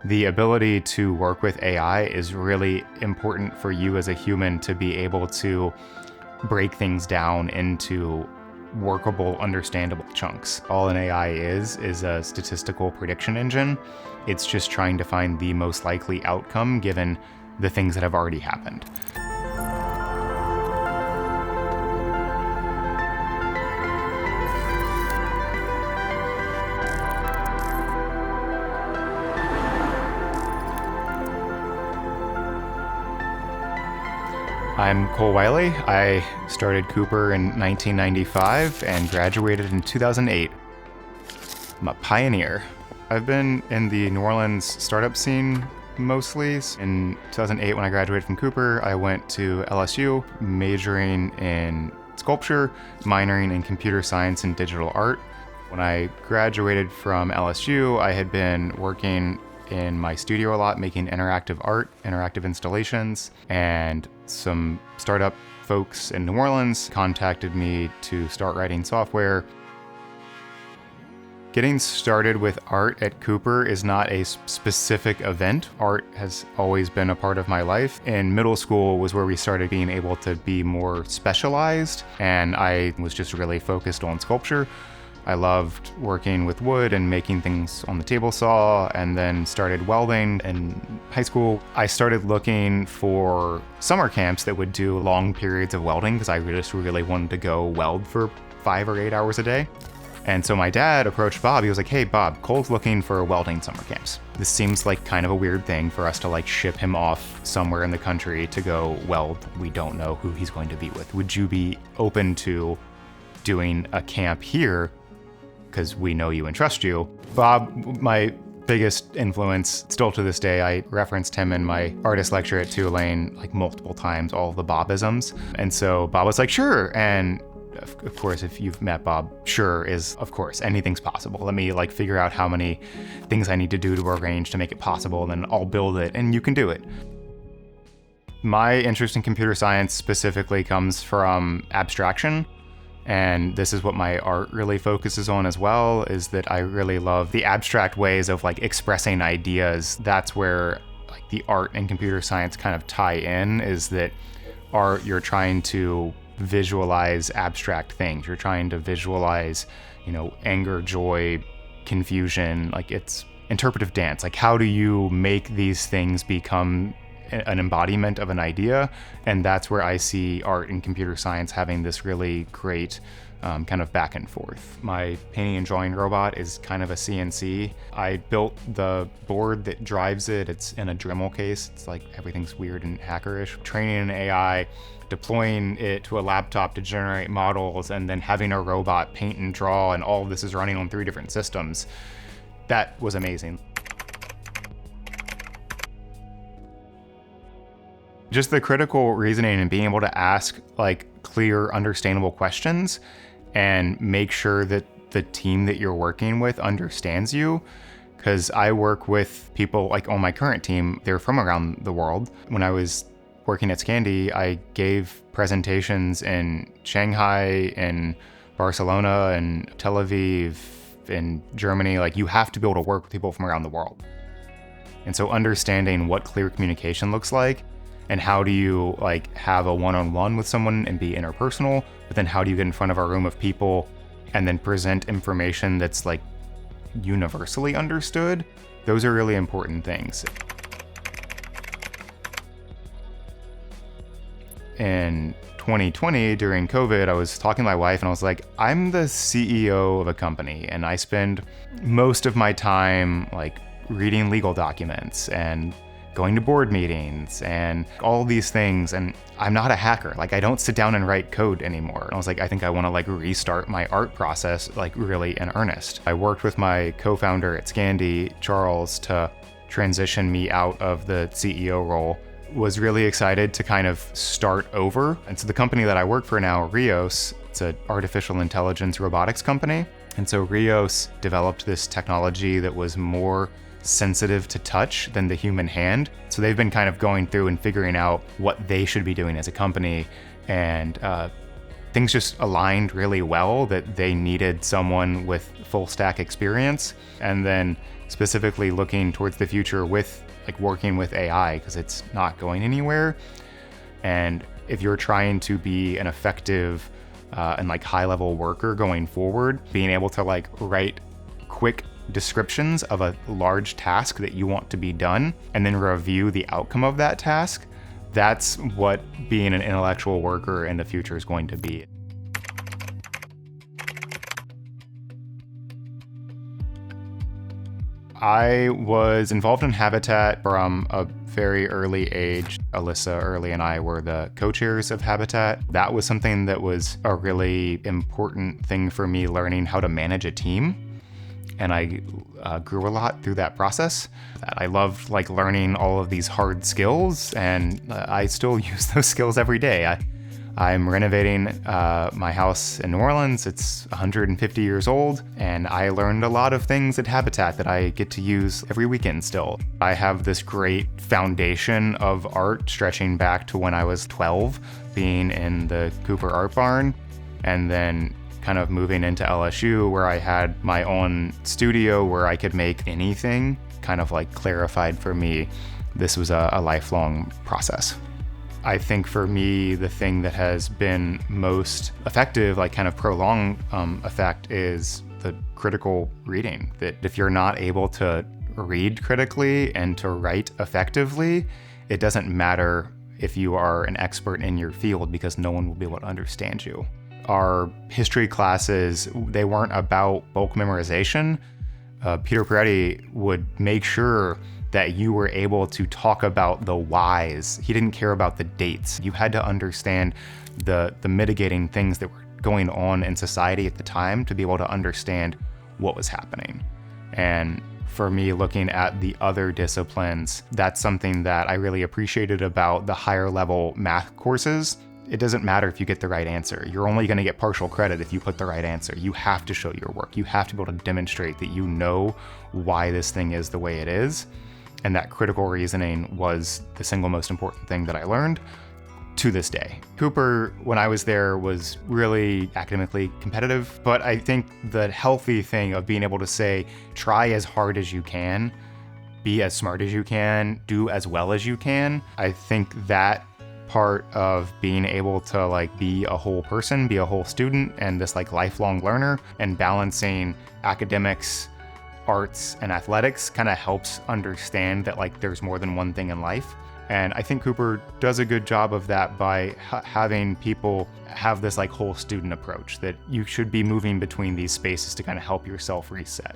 The ability to work with AI is really important for you as a human to be able to break things down into workable, understandable chunks. All an AI is a statistical prediction engine. It's just trying to find the most likely outcome given the things that have already happened. I'm Cole Wiley. I started Cooper in 1995 and graduated in 2008. I'm a pioneer. I've been in the New Orleans startup scene mostly. In 2008, when I graduated from Cooper, I went to LSU, majoring in sculpture, minoring in computer science and digital art. When I graduated from LSU, I had been working in my studio a lot, making interactive art, interactive installations, and some startup folks in New Orleans contacted me to start writing software. Getting started with art at Cooper is not a specific event. Art has always been a part of my life. In middle school was where we started being able to be more specialized, and I was just really focused on sculpture. I loved working with wood and making things on the table saw, and then started welding in high school. I started looking for summer camps that would do long periods of welding because I just really wanted to go weld for 5 or 8 hours a day. And so my dad approached Bob. He was like, "Hey Bob, Cole's looking for welding summer camps. This seems like kind of a weird thing for us to like ship him off somewhere in the country to go weld. We don't know who he's going to be with. Would you be open to doing a camp here? Because we know you and trust you." Bob, my biggest influence, still to this day, I referenced him in my artist lecture at Tulane like multiple times, all the Bobisms. And so Bob was like, "Sure." And of course, if you've met Bob, sure is, of course, anything's possible. Let me like figure out how many things I need to do to arrange to make it possible, and then I'll build it and you can do it. My interest in computer science specifically comes from abstraction. And this is what my art really focuses on as well, is that I really love the abstract ways of like expressing ideas. That's where like the art and computer science kind of tie in, is that art, you're trying to visualize abstract things. You're trying to visualize, anger, joy, confusion, like it's interpretive dance. Like how do you make these things become an embodiment of an idea? And that's where I see art and computer science having this really great kind of back and forth. My painting and drawing robot is kind of a CNC. I built the board that drives it. It's in a Dremel case. It's like everything's weird and hackerish. Training an AI, deploying it to a laptop to generate models, and then having a robot paint and draw, and all of this is running on 3 different systems. That was amazing. Just the critical reasoning and being able to ask like clear, understandable questions and make sure that the team that you're working with understands you. Because I work with people like on my current team, they're from around the world. When I was working at Scandi, I gave presentations in Shanghai, in Barcelona, and Tel Aviv, in Germany. Like you have to be able to work with people from around the world. And so understanding what clear communication looks like, and how do you like have a one-on-one with someone and be interpersonal, but then how do you get in front of a room of people and then present information that's like universally understood? Those are really important things. In 2020, during COVID, I was talking to my wife and I was like, I'm the CEO of a company and I spend most of my time like reading legal documents and going to board meetings and all these things, and I'm not a hacker. Like I don't sit down and write code anymore. And I was like, I think I want to like restart my art process like really in earnest. I worked with my co-founder at Scandi, Charles, to transition me out of the CEO role. Was really excited to kind of start over. And so the company that I work for now, Rios, it's an artificial intelligence robotics company. And so Rios developed this technology that was more sensitive to touch than the human hand. So they've been kind of going through and figuring out what they should be doing as a company. And things just aligned really well that they needed someone with full stack experience. And then specifically looking towards the future with like working with AI, because it's not going anywhere. And if you're trying to be an effective and like high level worker going forward, being able to like write quick descriptions of a large task that you want to be done and then review the outcome of that task, that's what being an intellectual worker in the future is going to be. I was involved in Habitat from a very early age. Alyssa Early and I were the co-chairs of Habitat. That was something that was a really important thing for me, learning how to manage a team. And I grew a lot through that process. I loved like learning all of these hard skills, and I still use those skills every day. I'm renovating my house in New Orleans. It's 150 years old, and I learned a lot of things at Habitat that I get to use every weekend still. I have this great foundation of art stretching back to when I was 12, being in the Cooper Art Barn, and then kind of moving into LSU where I had my own studio where I could make anything. Kind of like clarified for me, this was a lifelong process. I think for me, the thing that has been most effective, like kind of prolonged effect, is the critical reading. That if you're not able to read critically and to write effectively, it doesn't matter if you are an expert in your field, because no one will be able to understand you. Our history classes, they weren't about bulk memorization. Peter Peretti would make sure that you were able to talk about the whys. He didn't care about the dates. You had to understand the mitigating things that were going on in society at the time to be able to understand what was happening. And for me, looking at the other disciplines, that's something that I really appreciated about the higher level math courses. It doesn't matter if you get the right answer. You're only going to get partial credit if you put the right answer. You have to show your work. You have to be able to demonstrate that you know why this thing is the way it is. And that critical reasoning was the single most important thing that I learned to this day. Cooper, when I was there, was really academically competitive, but I think the healthy thing of being able to say, try as hard as you can, be as smart as you can, do as well as you can. I think that part of being able to like be a whole person, be a whole student, and this like lifelong learner, and balancing academics, arts, and athletics kind of helps understand that like there's more than one thing in life. And I think Cooper does a good job of that by having people have this like whole student approach, that you should be moving between these spaces to kind of help yourself reset.